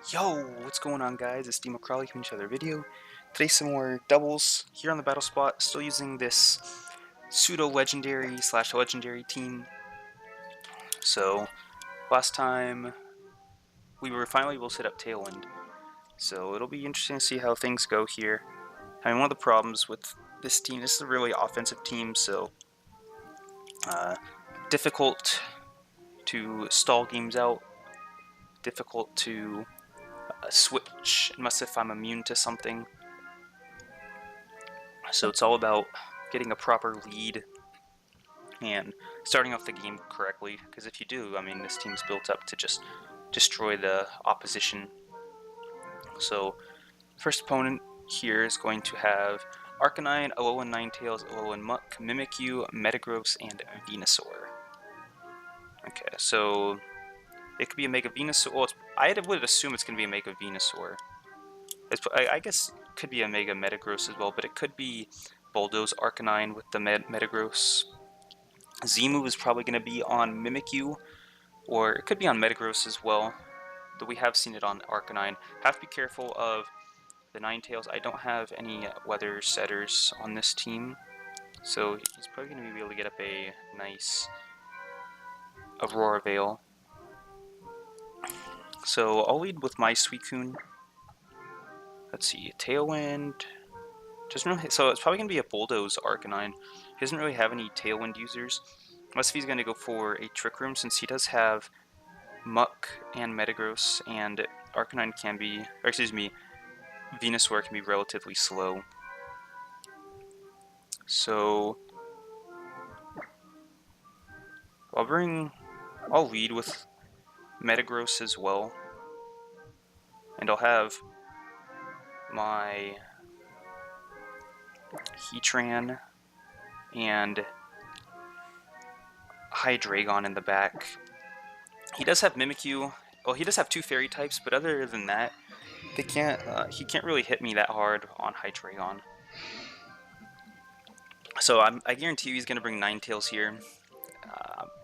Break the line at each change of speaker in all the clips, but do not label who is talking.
Yo, what's going on guys? It's Demo Crawley coming to another video. Today some more doubles here on the battle spot, still using this pseudo-legendary slash legendary team. So, last time we were finally able to set up Tailwind. So it'll be interesting to see how things go here. I mean, one of the problems with this team, this is a really offensive team, so difficult to stall games out, difficult to switch unless if I'm immune to something. So it's all about getting a proper lead and starting off the game correctly, because if you do, I mean, this team's built up to just destroy the opposition. So first opponent here is going to have Arcanine, Alolan Ninetales, Alolan Muck, Mimikyu, Metagross, and Venusaur. Okay, so it could be a Mega Venusaur. Well, I would assume it's going to be a Mega Venusaur. I guess it could be a Mega Metagross as well, but it could be Bulldoze Arcanine with the Metagross. Z-move is probably going to be on Mimikyu, or it could be on Metagross as well, though we have seen it on Arcanine. Have to be careful of the Ninetales. I don't have any weather setters on this team, so he's probably going to be able to get up a nice Aurora Veil. So I'll lead with my Suicune. Let's see, Tailwind. Doesn't really, so it's probably going to be a Bulldoze Arcanine. He doesn't really have any Tailwind users, unless he's going to go for a Trick Room, since he does have Muck and Metagross, and Arcanine can be, or excuse me, Venusaur can be relatively slow. So I'll lead with Metagross as well, and I'll have my Heatran and Hydreigon in the back. He does have Mimikyu. Well, he does have two fairy types, but other than that, he can't really hit me that hard on Hydreigon. So I guarantee you he's going to bring Ninetales here.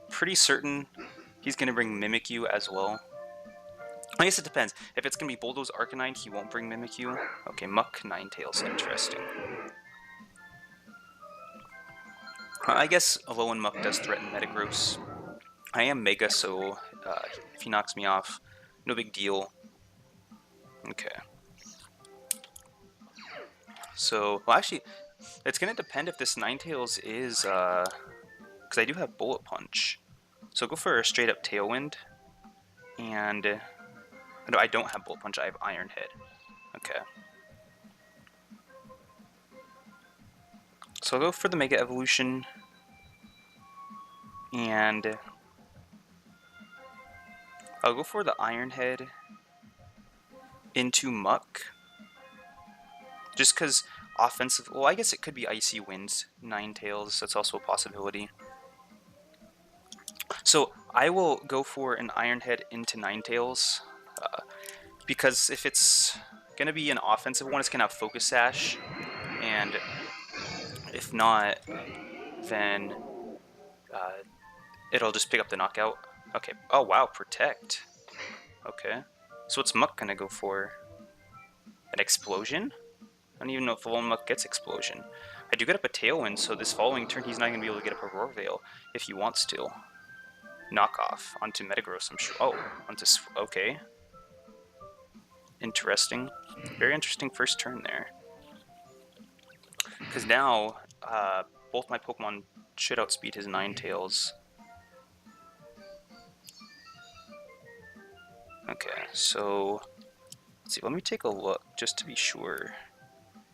Pretty certain he's going to bring Mimikyu as well. I guess it depends. If it's going to be Bulldoze Arcanine, he won't bring Mimikyu. Okay, Muck Ninetales, interesting. I guess Alolan Muck does threaten Metagross. I am Mega, so if he knocks me off, no big deal. Okay. So, well, actually, it's going to depend if this Ninetales is, because I do have Bullet Punch. So go for a straight up Tailwind, and no, I don't have Bullet Punch, I have Iron Head. Okay. So I'll go for the Mega Evolution, and I'll go for the Iron Head into Muck. Just because offensive, well, I guess it could be Icy Winds, Ninetales, that's also a possibility. So I will go for an Iron Head into Ninetales, because if it's going to be an offensive one, it's going to have Focus Sash, and if not, then it'll just pick up the knockout. Okay, oh wow, Protect. Okay, so what's Muck going to go for? An Explosion? I don't even know if Alolan Muck gets Explosion. I do get up a Tailwind, so this following turn he's not going to be able to get up Aurora Veil if he wants to. Knockoff onto Metagross, I'm sure. Oh, onto... okay. Interesting. Very interesting first turn there. Because now, both my Pokemon should outspeed his Ninetales. Okay, so... let's see, let me take a look, just to be sure.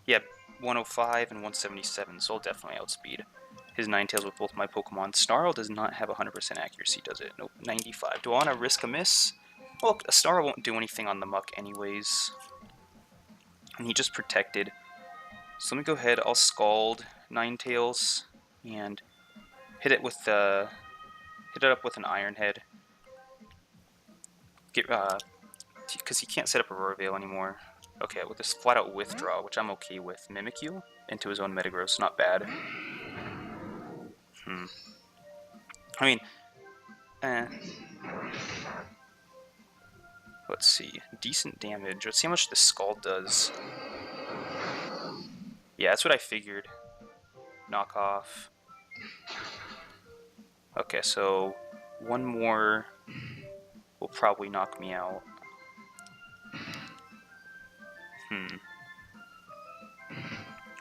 Yeah, 105 and 177, so I'll definitely outspeed his Ninetales with both my Pokemon. Snarl does not have 100% accuracy, does it? Nope, 95. Do I want to risk a miss? Well, a Snarl won't do anything on the Muck anyways. And he just protected. So let me go ahead, I'll Scald Ninetales and hit it with the... hit it up with an Iron Head. Because he can't set up Aurora Veil anymore. Okay, with this flat-out Withdraw, which I'm okay with. Mimikyu into his own Metagross, not bad. I mean, Let's see. Decent damage. Let's see how much the Scald does. Yeah, that's what I figured. Knock off. Okay, so one more will probably knock me out.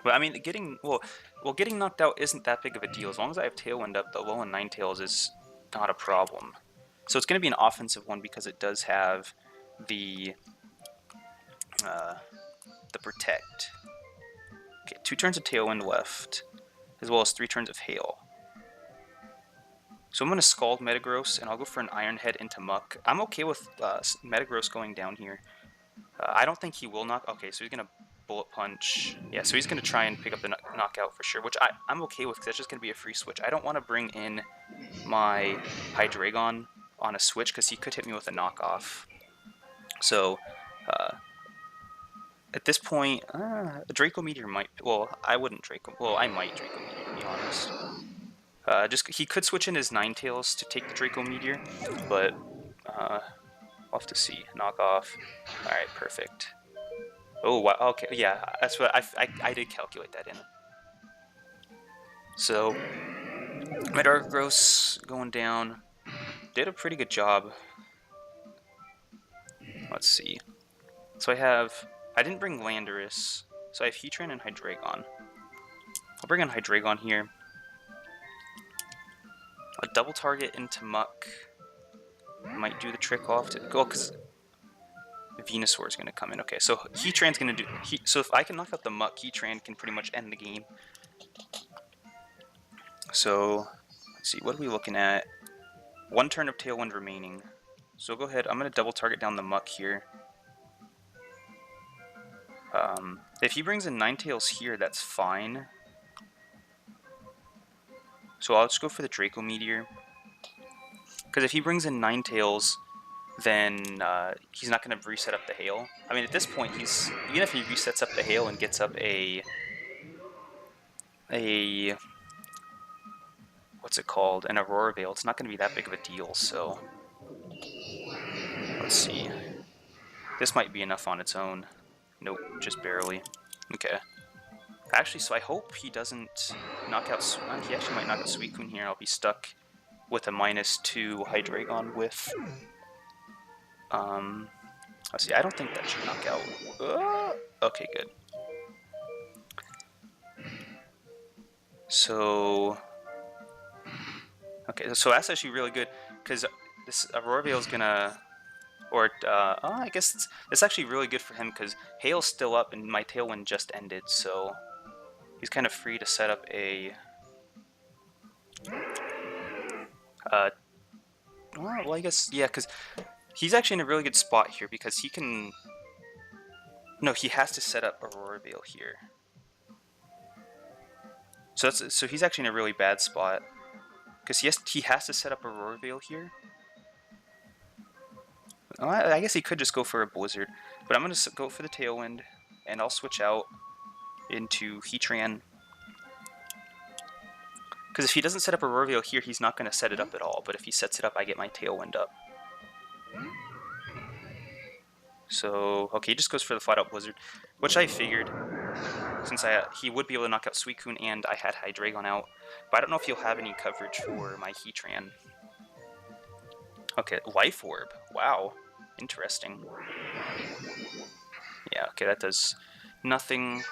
But I mean, getting knocked out isn't that big of a deal. As long as I have Tailwind up, the low on Ninetales is not a problem. So it's going to be an offensive one because it does have the Protect. Okay, 2 turns of Tailwind left, as well as 3 turns of Hail. So I'm going to Scald Metagross, and I'll go for an Iron Head into Muck. I'm okay with Metagross going down here. I don't think he will knock... Okay, so he's going to Bullet Punch. Yeah, so he's going to try and pick up the knockout for sure, which I'm okay with because that's just going to be a free switch. I don't want to bring in my Hydreigon on a switch because he could hit me with a knockoff. So, at this point, a Draco Meteor might... Well, I wouldn't Draco... Well, I might Draco Meteor, to be honest. He could switch in his Ninetales to take the Draco Meteor, but we'll have to see. Knock off. Alright, perfect. Oh, wow, okay, yeah, that's what I did calculate that in. So, my Darkgross going down. Did a pretty good job. Let's see. So I didn't bring Landorus, so I have Heatran and Hydreigon. I'll bring in Hydreigon here. A double target into Muck might do the trick off to... Well, because Venusaur is going to come in. Okay, so Heatran's going to do... So if I can knock out the Muck, Heatran can pretty much end the game. So, let's see, what are we looking at? 1 turn of Tailwind remaining. So go ahead, I'm going to double target down the Muck here. If he brings in Ninetales here, that's fine. So I'll just go for the Draco Meteor. Because if he brings in Ninetales, then he's not going to reset up the Hail. I mean, at this point, even if he resets up the Hail and gets up what's it called? An Aurora Veil, it's not going to be that big of a deal, so... Let's see. This might be enough on its own. Nope, just barely. Okay. Actually, so I hope he doesn't knock out... He actually might knock out Suicune here. I'll be stuck with a -2 Hydreigon with... Let's see, I don't think that should knock out... okay, good. So... Okay, so that's actually really good, because this Aurora Veil is gonna... Or, I guess it's actually really good for him, because Hail's still up and my Tailwind just ended, so... He's kind of free to set up a... well, I guess, yeah, because he's actually in a really good spot here, because he can... No, he has to set up Aurora Veil here. So he's actually in a really bad spot, because he has to set up Aurora Veil here. Well, I guess he could just go for a Blizzard, but I'm going to go for the Tailwind, and I'll switch out into Heatran. Because if he doesn't set up Aurora Veil here, he's not going to set it up at all, but if he sets it up, I get my Tailwind up. So, okay, he just goes for the flat-out Blizzard, which I figured, since he would be able to knock out Suicune and I had Hydreigon out, but I don't know if he'll have any coverage for my Heatran. Okay, Life Orb, wow, interesting. Yeah, okay, that does nothing.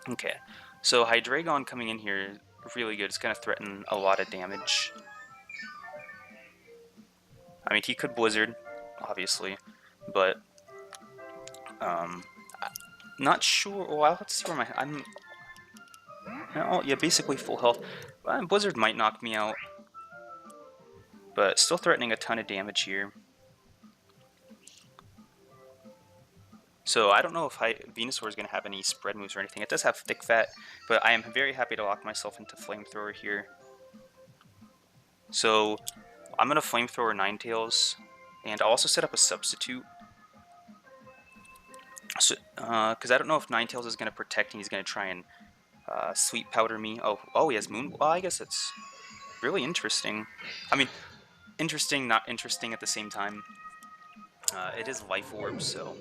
Okay, so Hydreigon coming in here, really good. It's going to threaten a lot of damage. I mean, he could Blizzard, obviously, but not sure. Well, let's see where yeah, basically full health. Blizzard might knock me out, but still threatening a ton of damage here. So I don't know if Venusaur is going to have any spread moves or anything. It does have Thick Fat, but I am very happy to lock myself into Flamethrower here. So I'm going to Flamethrower Ninetales, and I'll also set up a substitute. So, because I don't know if Ninetales is going to protect and he's going to try and Sweet Powder me. Oh, he has Moon. Well, I guess it's really interesting. I mean, interesting, not interesting at the same time. It is Life Orb, so...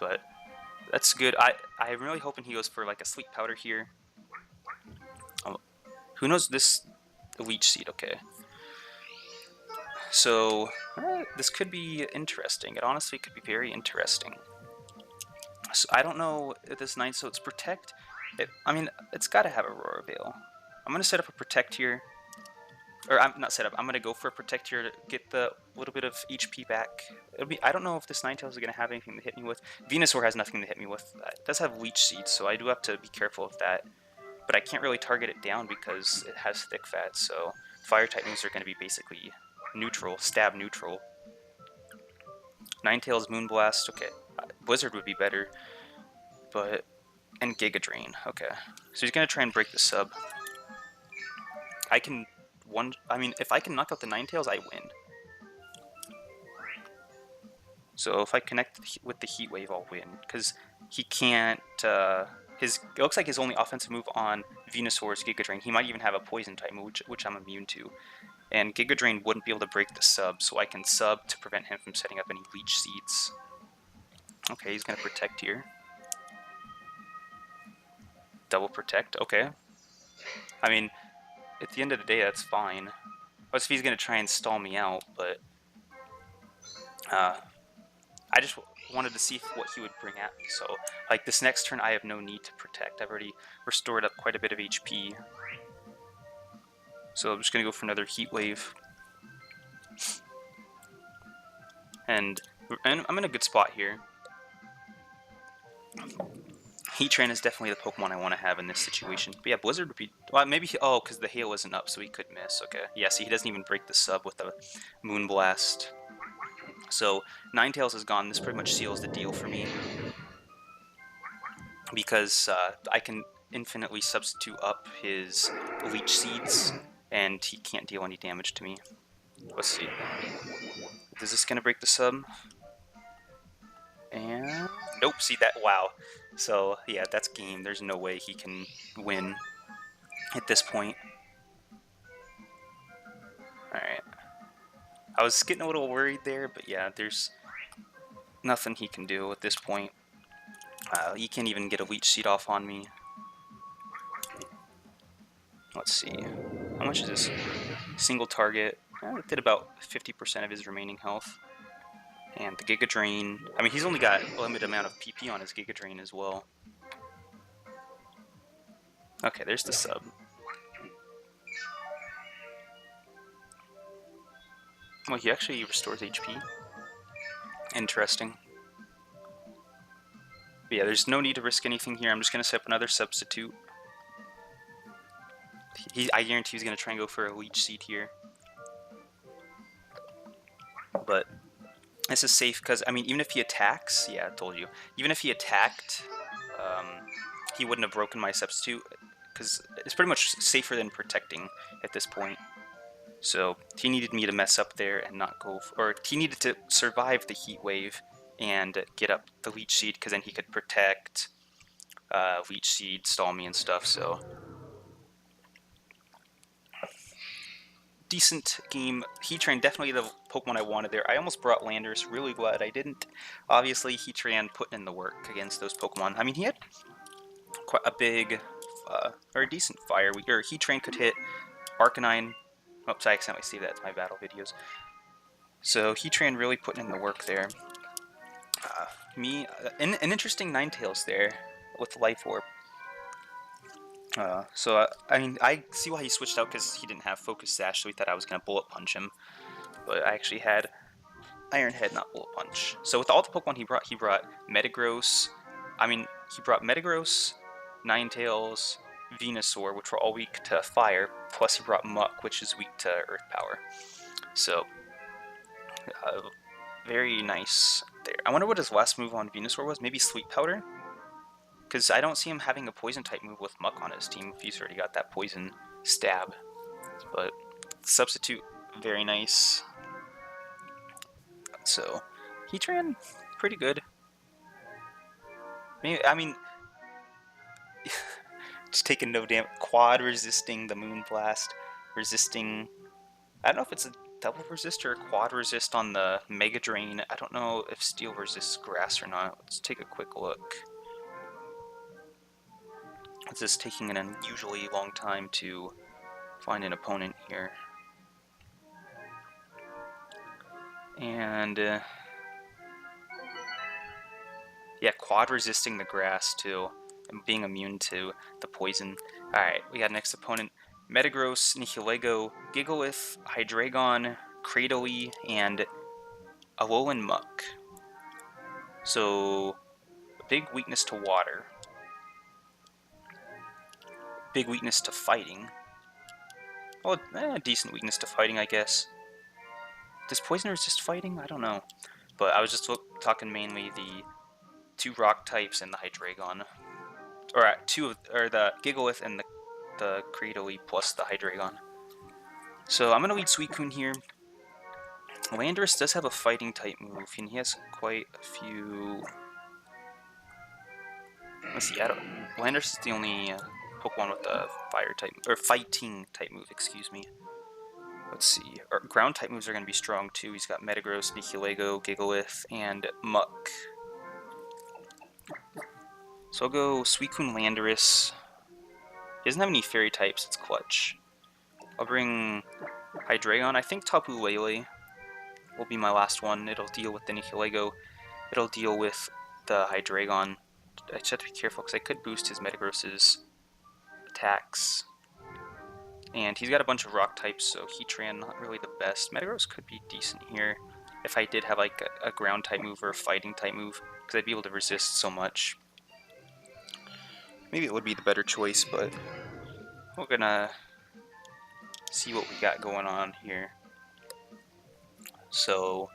But that's good. I'm really hoping he goes for like a Sleep Powder here. Who knows this... Leech Seed, okay. So, this could be interesting. It honestly could be very interesting. So I don't know if this Night Soat's Protect. I mean, it's got to have Aurora Veil. I'm going to set up a Protect here. Or I'm not set up. I'm going to go for a Protect here to get the little bit of HP back. I don't know if this Ninetales is going to have anything to hit me with. Venusaur has nothing to hit me with. It does have Leech Seed, so I do have to be careful of that. But I can't really target it down because it has Thick Fat, so Fire type moves are going to be basically neutral, stab neutral. Ninetales, Moonblast, okay. Blizzard would be better, but... And Giga Drain, okay. So he's going to try and break the sub. I mean, if I can knock out the Ninetales, I win. So if I connect with the Heat Wave, I'll win. Because he can't... it looks like his only offensive move on Venusaur is Giga Drain. He might even have a Poison type move, which I'm immune to. And Giga Drain wouldn't be able to break the sub, so I can sub to prevent him from setting up any Leech Seeds. Okay, he's going to Protect here. Double Protect, okay. I mean, at the end of the day, that's fine. Plus, if he's going to try and stall me out, but... I just wanted to see what he would bring at me, so... Like, this next turn, I have no need to Protect. I've already restored up quite a bit of HP. So I'm just going to go for another Heat Wave. And I'm in a good spot here. Heatran is definitely the Pokemon I want to have in this situation. But yeah, Blizzard would be... Well, maybe... Oh, because the hail isn't up, so he could miss. Okay. Yeah, see, he doesn't even break the sub with the Moonblast. So, Ninetales is gone. This pretty much seals the deal for me. Because I can infinitely substitute up his Leech Seeds, and he can't deal any damage to me. Let's see. Is this going to break the sub? And... Nope, see that? Wow. So, yeah, that's game. There's no way he can win at this point. Alright. I was getting a little worried there, but yeah, there's nothing he can do at this point. He can't even get a Leech Seed off on me. Let's see. How much is this? Single target. It did about 50% of his remaining health. And the Giga Drain. I mean, he's only got a limited amount of PP on his Giga Drain as well. Okay, there's the sub. Well, he actually restores HP. Interesting. But yeah, there's no need to risk anything here. I'm just going to set up another substitute. I guarantee he's going to try and go for a Leech Seed here. But this is safe because, I mean, even if he attacks... Yeah, I told you. Even if he attacked, he wouldn't have broken my substitute. Because it's pretty much safer than protecting at this point. So he needed me to mess up there and not go... Or he needed to survive the Heat Wave and get up the Leech Seed, because then he could protect, Leech Seed, stall me and stuff, so... Decent game. Heatran, definitely the Pokemon I wanted there. I almost brought Landorus, really glad I didn't. Obviously, Heatran putting in the work against those Pokemon. I mean, he had quite a big, or a decent fire. Or Heatran could hit Arcanine. Oops, I accidentally saved that to my battle videos. So, Heatran really putting in the work there. An interesting Ninetales there with Life Orb. I mean, I see why he switched out, because he didn't have Focus Sash, so he thought I was going to Bullet Punch him. But I actually had Iron Head, not Bullet Punch. So with all the Pokemon he brought Metagross. I mean, he brought Metagross, Ninetales, Venusaur, which were all weak to Fire, plus he brought Muck, which is weak to Earth Power. So, very nice there. I wonder what his last move on Venusaur was. Maybe Sleep Powder? Because I don't see him having a Poison-type move with Muck on his team if he's already got that Poison Stab. But Substitute, very nice. So, Heatran, pretty good. I mean, just taking no damage. Quad resisting the Moonblast, resisting... I don't know if it's double resist or quad resist on the Mega Drain. I don't know if steel resists grass or not. Let's take a quick look. It's just taking an unusually long time to find an opponent here. And yeah, quad resisting the grass too, and being immune to the poison. Alright, we got next opponent. Metagross, Nihilego, Gigalith, Hydreigon, Cradily, and Alolan Muck. So, a big weakness to water. Big weakness to fighting. Well, decent weakness to fighting, I guess. Does poison resist fighting? I don't know. But I was just talking mainly the 2 rock types and the Hydreigon. Or the Gigalith and the Cradily plus the Hydreigon. So I'm gonna lead Suicune here. Landorus does have a fighting type move, and he has quite a few. Let's see, Landorus is the only Pokemon with a fire type or fighting type move. Excuse me. Let's see. Ground type moves are gonna be strong too. He's got Metagross, Nihilego, Gigalith, and Muck. So I'll go Suicune Landorus. He doesn't have any fairy types, it's clutch. I'll bring Hydreigon. I think Tapu Lele will be my last one. It'll deal with the Nihilego. It'll deal with the Hydreigon. I just have to be careful because I could boost his Metagross's attacks. And he's got a bunch of rock types, so Heatran not really the best. Metagross could be decent here if I did have like a ground type move or a fighting type move, because I'd be able to resist so much. Maybe it would be the better choice, but we're gonna see what we got going on here. So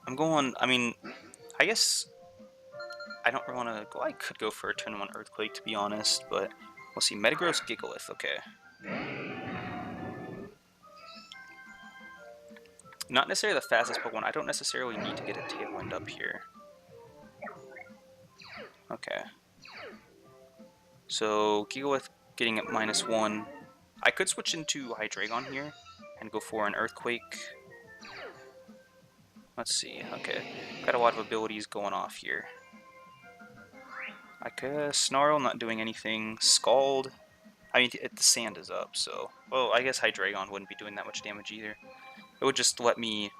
I'm going, I guess I don't really want to go. I could go for a Turn 1 Earthquake, to be honest, but we'll see. Metagross, Gigalith, okay. Not necessarily the fastest Pokemon. I don't necessarily need to get a Tailwind up here. Okay. So, Gigalith getting at -1. I could switch into Hydreigon here and go for an Earthquake. Let's see, okay. Got a lot of abilities going off here. I could Snarl, not doing anything. Scald. I mean, the sand is up, so... Well, I guess Hydreigon wouldn't be doing that much damage either. It would just let me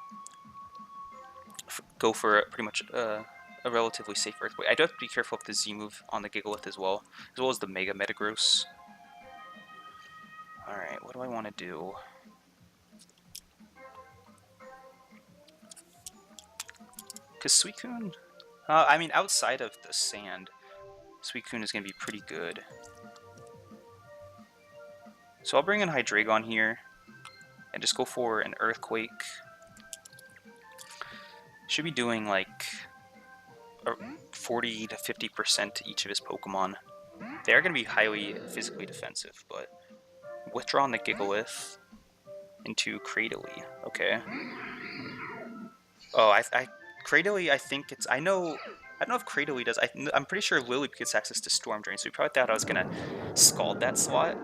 go for pretty much a relatively safe Earthquake. I do have to be careful with the Z-move on the Gigalith as well as the Mega Metagross. Alright, what do I want to do? Because Suicune... outside of the sand, Suicune is going to be pretty good. So I'll bring in Hydreigon here, and just go for an Earthquake. Should be doing like 40 to 50% to each of his Pokemon. They are going to be highly physically defensive, but withdraw on the Gigalith into Cradily. Okay. Oh, Cradily, I think it's... I don't know if Cradily does. I'm pretty sure Lily gets access to Storm Drain, so we probably thought I was going to Scald that slot.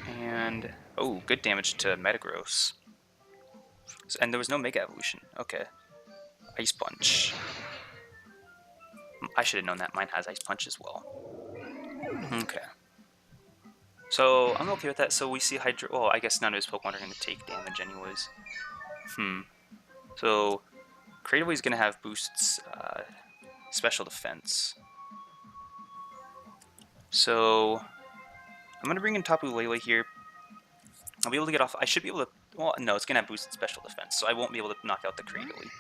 And... oh, good damage to Metagross. And there was no Mega Evolution. Okay. Ice Punch. I should have known that. Mine has Ice Punch as well. Okay. So, I'm okay with that. So we see well, I guess none of his Pokemon are going to take damage anyways. So, Cradily is going to have boosts special defense. So, I'm going to bring in Tapu Lele here. I'll be able to get off... I should be able to... well, no, it's going to have boosted special defense, so I won't be able to knock out the Cradily.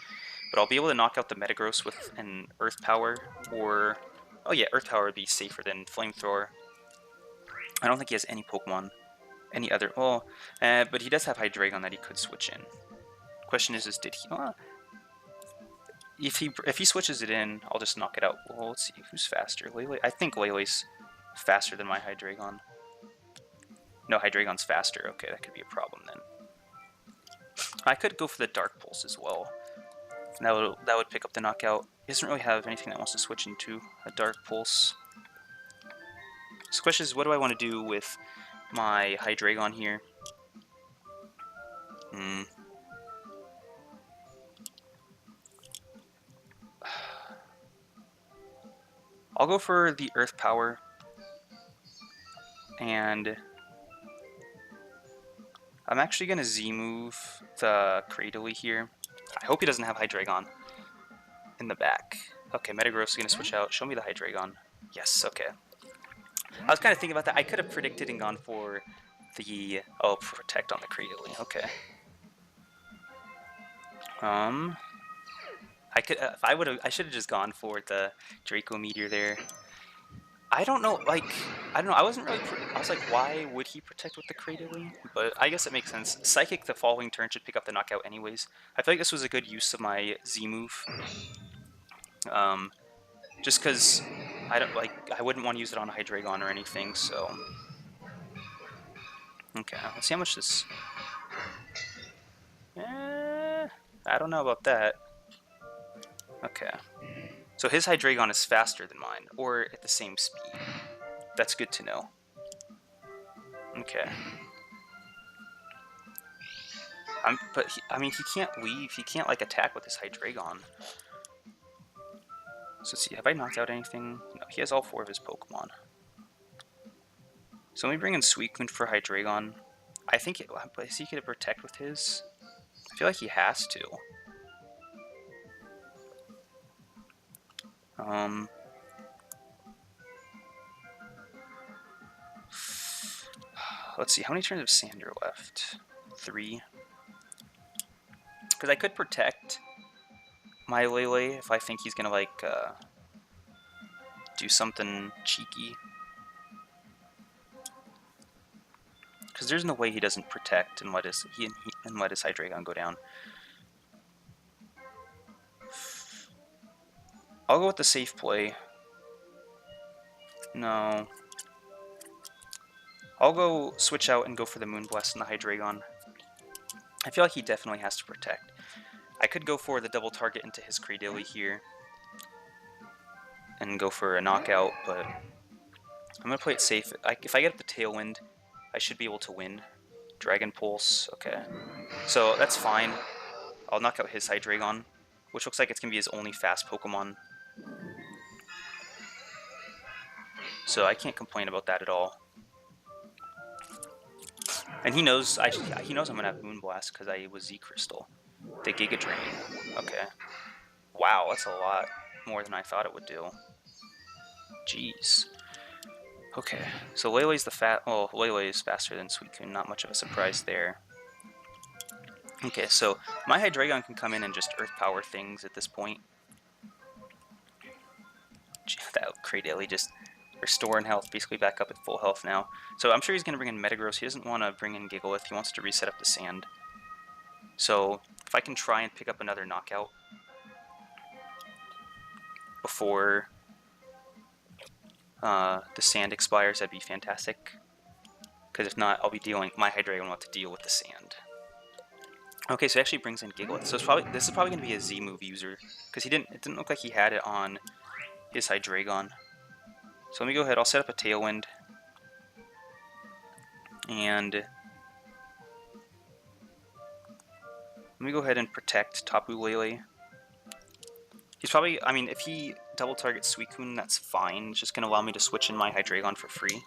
But I'll be able to knock out the Metagross with an Earth Power, or... oh yeah, Earth Power would be safer than Flamethrower. I don't think he has any Pokemon, any other... well, but he does have Hydreigon that he could switch in. Question is did he... if he switches it in, I'll just knock it out. Well, let's see, who's faster? Lele? I think Lele's faster than my Hydreigon. No, Hydreigon's faster. Okay, that could be a problem then. I could go for the Dark Pulse as well. That would pick up the knockout. He doesn't really have anything that wants to switch into a Dark Pulse. So the question is, what do I want to do with my Hydreigon here? Hmm. I'll go for the Earth Power. And I'm actually going to Z-move the Cradily here. I hope he doesn't have Hydreigon in the back. Okay, Metagross is going to switch out. Show me the Hydreigon. Yes, okay. I was kind of thinking about that. I could have predicted and gone for the... Oh, Protect on the Cradily. Okay. I could... if I would have... I should have just gone for the Draco Meteor there. I don't know, like, I don't know, I wasn't really, I was like, why would he protect with the Cradily? But I guess it makes sense. Psychic the following turn should pick up the knockout anyways. I feel like this was a good use of my Z move. Just because I don't, like, I wouldn't want to use it on a Hydreigon or anything, so. Okay, let's see how much this... I don't know about that. Okay. So his Hydreigon is faster than mine, or at the same speed. That's good to know. Okay. But I mean, he can't leave. He can't like attack with his Hydreigon. So let's see. Have I knocked out anything? No, he has all 4 of his Pokemon. So let me bring in Suicune for Hydreigon. I think is he gonna protect with his? I feel like he has to. Let's see. How many turns of Sander left? 3. Because I could protect my Lele if I think he's gonna like do something cheeky. Because there's no way he doesn't protect and let his Hydreigon go down. I'll go with the safe play. No. I'll go switch out and go for the Moonblast and the Hydreigon. I feel like he definitely has to protect. I could go for the double target into his Cradily here and go for a knockout, but I'm going to play it safe. If I get up the Tailwind, I should be able to win. Dragon Pulse, okay. So that's fine. I'll knock out his Hydreigon, which looks like it's going to be his only fast Pokemon. So I can't complain about that at all. And he knows I'm going to have Moonblast because I was Z-Crystal. The Giga Drain. Okay. Wow, that's a lot more than I thought it would do. Jeez. Okay, so Lele's Lele is faster than Suicune, not much of a surprise there. Okay, so my Hydreigon can come in and just Earth Power things at this point. That Cradily just restoring health, basically back up at full health now. So I'm sure he's going to bring in Metagross. He doesn't want to bring in Gigalith. He wants to reset up the sand. So if I can try and pick up another knockout before the sand expires, that'd be fantastic. Because if not, I'll be dealing. My Hydreigon will have to deal with the sand. Okay, so it actually brings in Gigalith. So this is probably going to be a Z move user because it didn't look like he had it on his Hydreigon. So let me go ahead. I'll set up a Tailwind, and let me go ahead and protect Tapu Lele. He's probably, I mean, if he double targets Suicune, that's fine. It's just going to allow me to switch in my Hydreigon for free.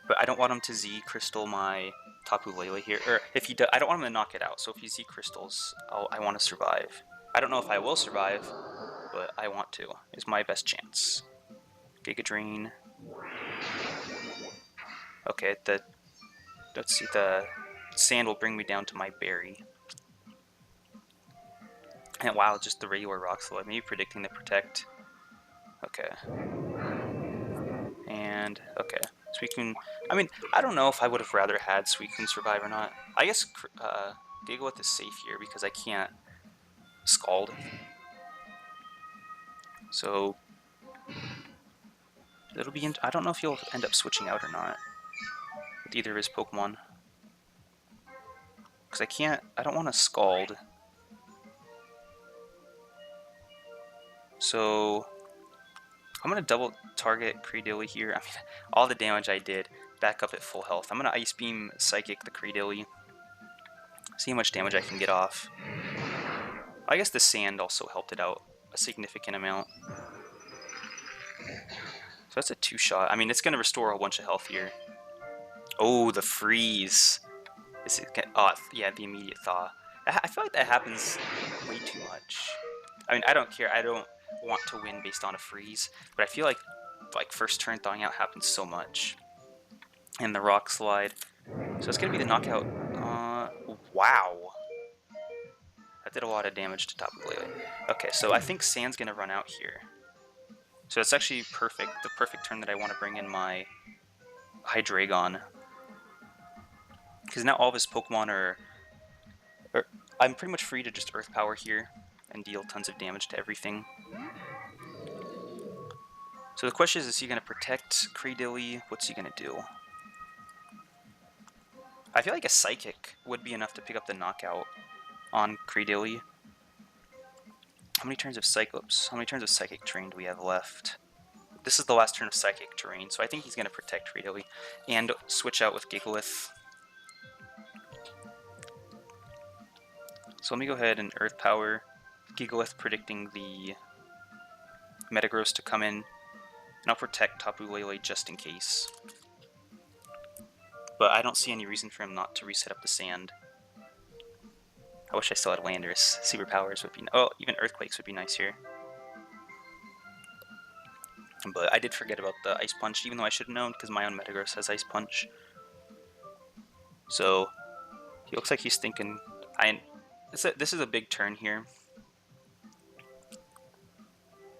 But I don't want him to Z-Crystal my Tapu Lele here. Or if he I don't want him to knock it out. So if he Z-Crystals, I want to survive. I don't know if I will survive, but I want to. It's my best chance. Giga Drain. Okay, let's see, the sand will bring me down to my berry. And wow, just the regular rock slide. Maybe predicting the protect. Okay. And, okay. Suicune. I mean, I don't know if I would have rather had Suicune survive or not. I guess Gigalith is safe here because I can't Scald. So it'll be. I don't know if he'll end up switching out or not with either of his Pokemon. Because I can't. I don't want to Scald. So I'm gonna double target Cradily here. I mean, all the damage I did back up at full health. I'm gonna Ice Beam Psychic the Cradily. See how much damage I can get off. I guess the sand also helped it out a significant amount. So that's a 2-shot. I mean, it's going to restore a bunch of health here. Oh, the freeze. This is, yeah, the immediate thaw. I feel like that happens way too much. I mean, I don't care. I don't want to win based on a freeze, but I feel like first turn thawing out happens so much. And the rock slide. So it's going to be the knockout. Wow. That did a lot of damage to Tapu Lele. Okay, so I think Sand's going to run out here. So it's actually perfect, the perfect turn that I want to bring in my Hydreigon. Because now all of his Pokemon are... I'm pretty much free to just Earth Power here and deal tons of damage to everything. So the question is he going to protect Cradily? What's he going to do? I feel like a Psychic would be enough to pick up the knockout on Cradily. How many turns of Cyclops? How many turns of Psychic Terrain do we have left? This is the last turn of Psychic Terrain, so I think he's going to protect Cradily and switch out with Gigalith. So let me go ahead and Earth Power Gigalith, predicting the Metagross to come in, and I'll protect Tapu Lele just in case. But I don't see any reason for him not to reset up the sand. I wish I still had Landorus. Superpowers would be... Oh, even Earthquakes would be nice here. But I did forget about the Ice Punch, even though I should have known, because my own Metagross has Ice Punch. So, he looks like he's thinking... This is a big turn here.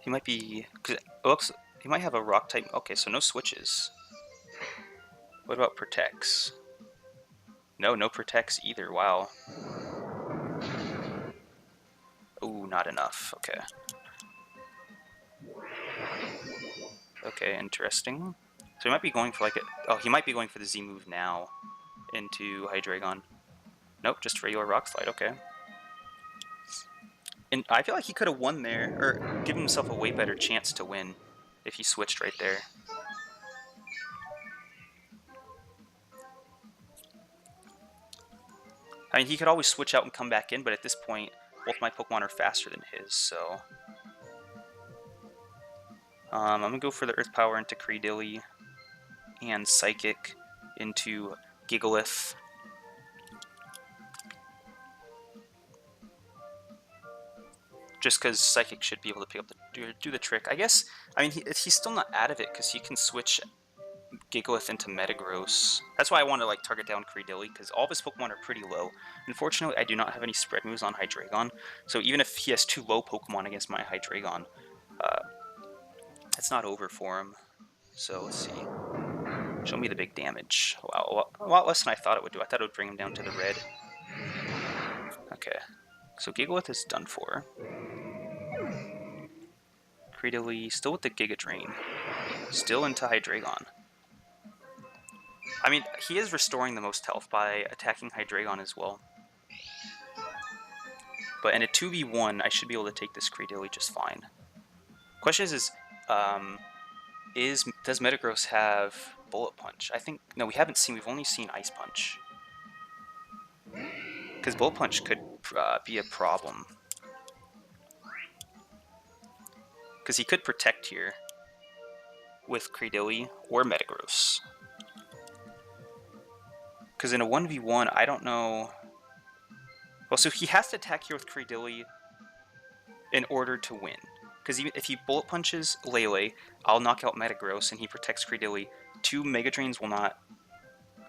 He might be... Cause it looks, he might have a Rock type... Okay, so no switches. What about Protects? No Protects either, wow. Ooh, not enough, okay. Okay, interesting. So he might be going for like a... Oh, he might be going for the Z move now into Hydreigon. Nope, just regular Rock Slide, okay. And I feel like he could have won there, or given himself a way better chance to win if he switched right there. I mean, he could always switch out and come back in, but at this point, both my Pokemon are faster than his, so... I'm going to go for the Earth Power into Cradily and Psychic into Gigalith. Just because Psychic should be able to pick up do the trick. I guess, I mean, he's still not out of it because he can switch Gigalith into Metagross. That's why I want to like target down Cradily, because all of his Pokemon are pretty low. Unfortunately, I do not have any spread moves on Hydreigon, so even if he has 2 low Pokemon against my Hydreigon, it's not over for him. So let's see. Show me the big damage. Wow, a lot less than I thought it would do. I thought it would bring him down to the red. Okay, so Gigalith is done for. Cradily still with the Giga Drain. Still into Hydreigon. I mean, he is restoring the most health by attacking Hydreigon as well. But in a 2v1, I should be able to take this Cradily just fine. Question is does Metagross have Bullet Punch? I think, no, we haven't seen, we've only seen Ice Punch. Because Bullet Punch could be a problem. Because he could protect here with Cradily or Metagross. Because in a 1v1, I don't know... Well, so he has to attack here with Cradily in order to win. Because if he Bullet Punches Lele, I'll knock out Metagross and he protects Cradily. 2 Mega Drains will not...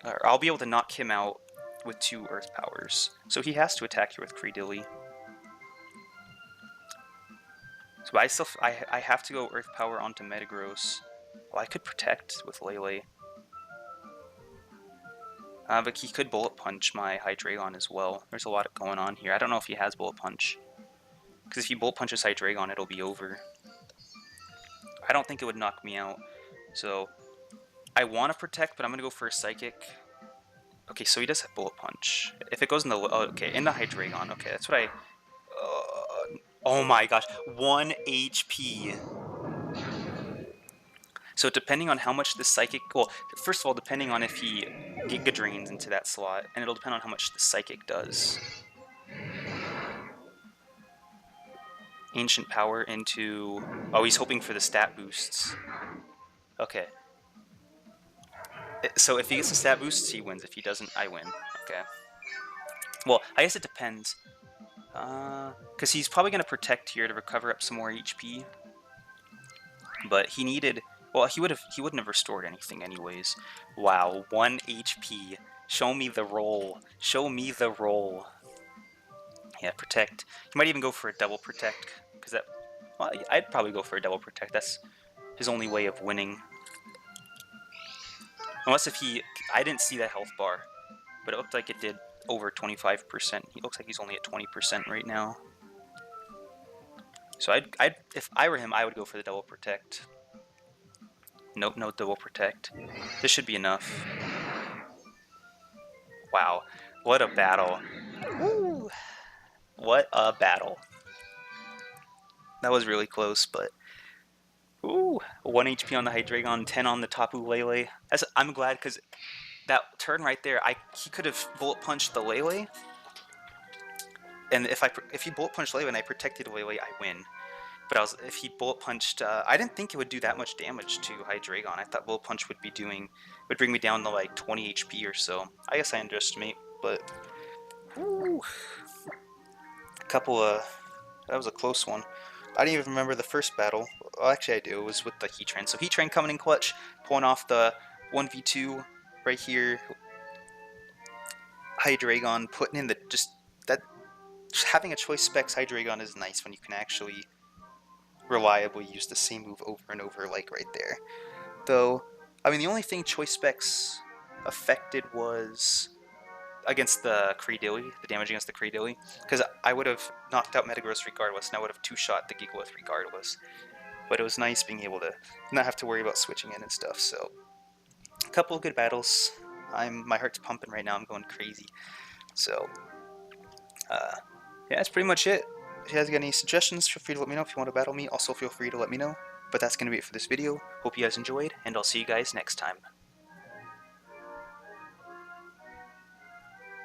Or I'll be able to knock him out with 2 Earth Powers. So he has to attack here with Cradily. So I have to go Earth Power onto Metagross. Well, I could protect with Lele. But he could Bullet Punch my Hydreigon as well. There's a lot going on here. I don't know if he has Bullet Punch. Because if he Bullet Punches Hydreigon, it'll be over. I don't think it would knock me out. So, I want to protect, but I'm going to go for a Psychic. Okay, so he does have Bullet Punch. If it goes in the... Oh, okay, in the Hydreigon. Okay, that's what I... oh my gosh, 1 HP. So depending on how much the Psychic... Well, first of all, depending on if he Giga Drains into that slot, and it'll depend on how much the Psychic does. Ancient Power into... Oh, he's hoping for the stat boosts. Okay. So if he gets the stat boosts, he wins. If he doesn't, I win. Okay. Well, I guess it depends. Because he's probably going to protect here to recover up some more HP. But he needed... Well, he wouldn't have restored anything anyways. Wow, 1 HP. Show me the roll. Show me the roll. Yeah, protect. He might even go for a double protect, because that... Well, I'd probably go for a double protect. That's his only way of winning. Unless if he... I didn't see that health bar, but it looked like it did over 25%. He looks like he's only at 20% right now. So if I were him, I would go for the double protect. Nope, no double protect. This should be enough. Wow, what a battle. Woo! What a battle. That was really close, but... Ooh, 1 HP on the Hydreigon, 10 on the Tapu Lele. I'm glad, because that turn right there, he could have Bullet Punched the Lele. And if he Bullet Punched Lele and I protected Lele, I win. But if he Bullet Punched, I didn't think it would do that much damage to Hydreigon. I thought Bullet Punch would bring me down to like 20 HP or so. I guess I underestimate, but woo, that was a close one. I didn't even remember the first battle. Well, actually I do. It was with the Heatran. So Heatran coming in clutch, pulling off the 1v2 right here. Hydreigon putting in just having a Choice Specs Hydreigon is nice when you can actually reliably use the same move over and over, like right there. Though, I mean, the only thing Choice Specs affected was against the Cradily, the damage against the Cradily, because I would have knocked out Metagross regardless, and I would have two-shot the Gigalith regardless. But it was nice being able to not have to worry about switching in and stuff, so... A couple of good battles. My heart's pumping right now, I'm going crazy. So, yeah, that's pretty much it. If you guys got any suggestions, feel free to let me know. If you want to battle me, also feel free to let me know. But that's going to be it for this video. Hope you guys enjoyed, and I'll see you guys next time.